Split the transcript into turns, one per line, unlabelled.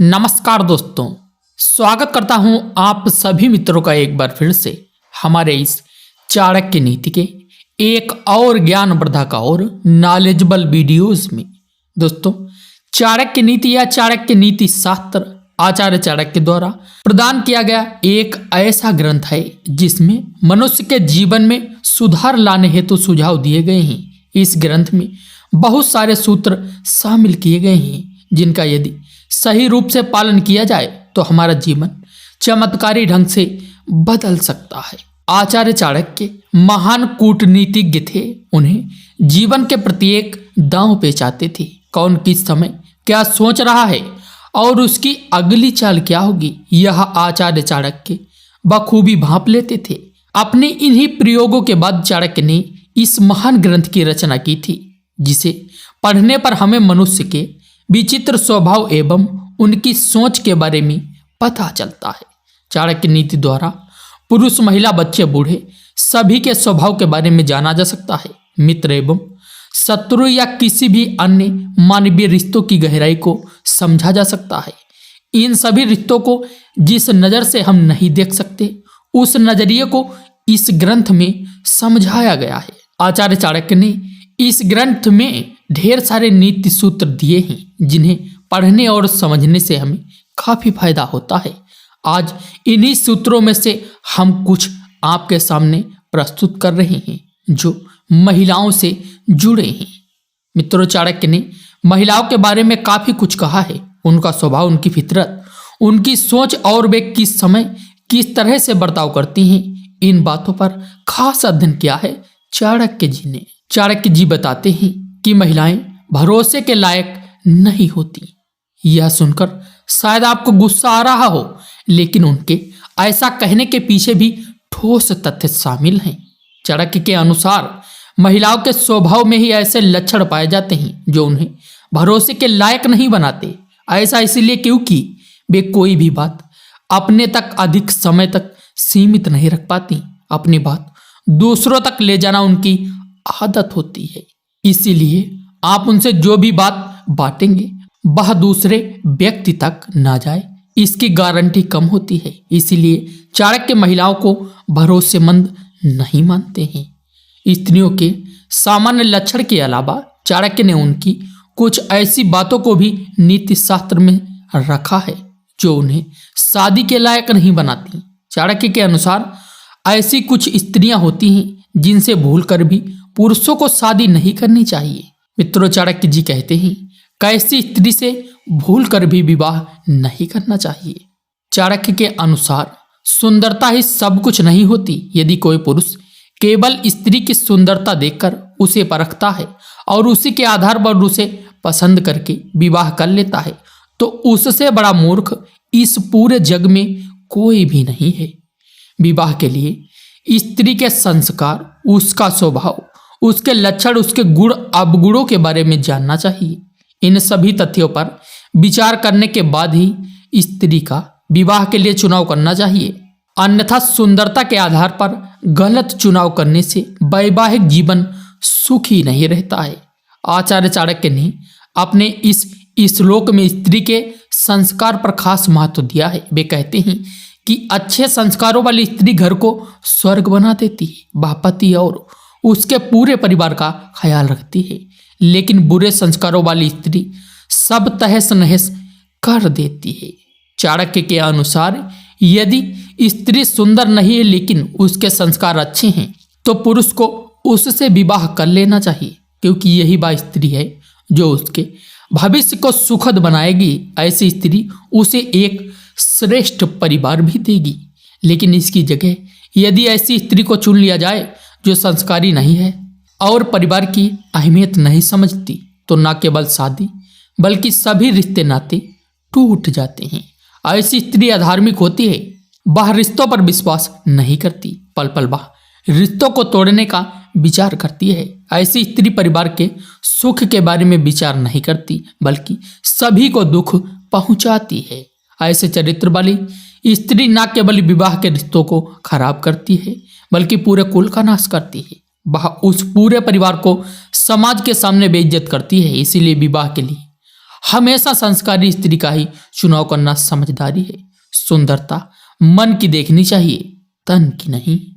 नमस्कार दोस्तों, स्वागत करता हूं आप सभी मित्रों का एक बार फिर से हमारे इस चाणक्य नीति के एक और ज्ञानवर्धक और नॉलेजेबल वीडियोस में। दोस्तों, चाणक्य नीति या चाणक्य नीति शास्त्र आचार्य चाणक्य द्वारा प्रदान किया गया एक ऐसा ग्रंथ है जिसमें मनुष्य के जीवन में सुधार लाने हेतु सुझाव दिए गए हैं। इस ग्रंथ में बहुत सारे सूत्र शामिल किए गए हैं जिनका यदि सही रूप से पालन किया जाए तो हमारा जीवन चमत्कारी ढंग से बदल सकता है। आचार्य चाणक्य महान कूटनीतिज्ञ थे। उन्हें जीवन के प्रत्येक दांव पेचाते थे। कौन किस समय क्या सोच रहा है और उसकी अगली चाल क्या होगी, यह आचार्य चाणक्य बखूबी भांप लेते थे। अपने इन्हीं प्रयोगों के बाद चाणक्य ने इस महान ग्रंथ की रचना की थी, जिसे पढ़ने पर हमें मनुष्य के विचित्र स्वभाव एवं उनकी सोच के बारे में पता चलता है। चाणक्य नीति द्वारा पुरुष, महिला, बच्चे, बूढ़े सभी के स्वभाव के बारे में जाना जा सकता है। मित्र एवं शत्रु या किसी भी अन्य मानवीय रिश्तों की गहराई को समझा जा सकता है। इन सभी रिश्तों को जिस नज़र से हम नहीं देख सकते, उस नजरिए को इस ग्रंथ में समझाया गया है। आचार्य चाणक्य ने इस ग्रंथ में ढेर सारे नीति सूत्र दिए हैं जिन्हें पढ़ने और समझने से हमें काफी फायदा होता है। आज इन्हीं सूत्रों में से हम कुछ आपके सामने प्रस्तुत कर रहे हैं जो महिलाओं से जुड़े हैं। मित्रों, चाणक्य ने महिलाओं के बारे में काफी कुछ कहा है। उनका स्वभाव, उनकी फितरत, उनकी सोच और वे किस समय किस तरह से बर्ताव करती हैं, इन बातों पर खास अध्ययन किया है चाणक्य जी ने। चाणक्य जी बताते हैं कि महिलाएं भरोसे के लायक नहीं होती। यह सुनकर शायद आपको गुस्सा आ रहा हो, लेकिन उनके ऐसा कहने के पीछे भी ठोस तथ्य शामिल हैं। चाणक्य के अनुसार महिलाओं के स्वभाव में ही ऐसे लक्षण पाए जाते हैं जो उन्हें भरोसे के लायक नहीं बनाते। ऐसा इसलिए क्योंकि वे कोई भी बात अपने तक अधिक समय तक सीमित नहीं रख पाती। अपनी बात दूसरों तक ले जाना उनकी आदत होती है। इसीलिए आप उनसे जो भी बात बांटेंगे वह दूसरे व्यक्ति तक ना जाए, इसकी गारंटी कम होती है। इसीलिए चाणक्य महिलाओं को भरोसेमंद नहीं मानते हैं। स्त्रियों के सामान्य लक्षण के अलावा चाणक्य ने उनकी कुछ ऐसी बातों को भी नीति शास्त्र में रखा है जो उन्हें शादी के लायक नहीं बनाती। चाणक्य के अनुसार ऐसी कुछ स्त्रियां होती हैं जिनसे भूलकर भी पुरुषों को शादी नहीं करनी चाहिए। मित्रों, चाणक्य जी कहते हैं कैसी स्त्री से भूलकर भी विवाह नहीं करना चाहिए। चाणक्य के अनुसार सुंदरता ही सब कुछ नहीं होती। यदि कोई पुरुष केवल स्त्री की सुंदरता देखकर उसे परखता है और उसी के आधार पर उसे पसंद करके विवाह कर लेता है तो उससे बड़ा मूर्ख इस पूरे जग में कोई भी नहीं है। विवाह के लिए स्त्री के संस्कार, उसका स्वभाव, उसके लक्षण, उसके गुण अवगुणों के बारे में जानना चाहिए। इन सभी तथ्यों पर विचार करने के बाद ही स्त्री का विवाह के लिए चुनाव करना चाहिए। अन्यथा सुंदरता के आधार पर गलत चुनाव करने से वैवाहिक जीवन सुखी नहीं रहता है। आचार्य चाणक्य ने अपने इस श्लोक में स्त्री के संस्कार पर खास महत्व दिया है। वे कहते हैं कि अच्छे संस्कारों वाली स्त्री घर को स्वर्ग बना देती है। वह पति और उसके पूरे परिवार का ख्याल रखती है। लेकिन बुरे संस्कारों वाली स्त्री सब तहस नहस कर देती है। चाणक्य के अनुसार यदि स्त्री सुंदर नहीं है लेकिन उसके संस्कार अच्छे हैं तो पुरुष को उससे विवाह कर लेना चाहिए, क्योंकि यही वह स्त्री है जो उसके भविष्य को सुखद बनाएगी। ऐसी स्त्री उसे एक श्रेष्ठ परिवार भी देगी। लेकिन इसकी जगह यदि ऐसी स्त्री को चुन लिया जाए जो संस्कारी नहीं है और परिवार की अहमियत नहीं समझती तो न केवल शादी बल्कि सभी रिश्ते नाते टूट जाते हैं। ऐसी स्त्री अधार्मिक होती है। वह रिश्तों पर विश्वास नहीं करती, पल पल वह रिश्तों को तोड़ने का विचार करती है। ऐसी स्त्री परिवार के सुख के बारे में विचार नहीं करती बल्कि सभी को दुख पहुंचाती है। ऐसे चरित्र वाली स्त्री न केवल विवाह के रिश्तों को खराब करती है बल्कि पूरे कुल का नाश करती है। वह उस पूरे परिवार को समाज के सामने बेइज्जत करती है। इसीलिए विवाह के लिए हमेशा संस्कारी स्त्री का ही चुनाव करना समझदारी है। सुंदरता मन की देखनी चाहिए, तन की नहीं।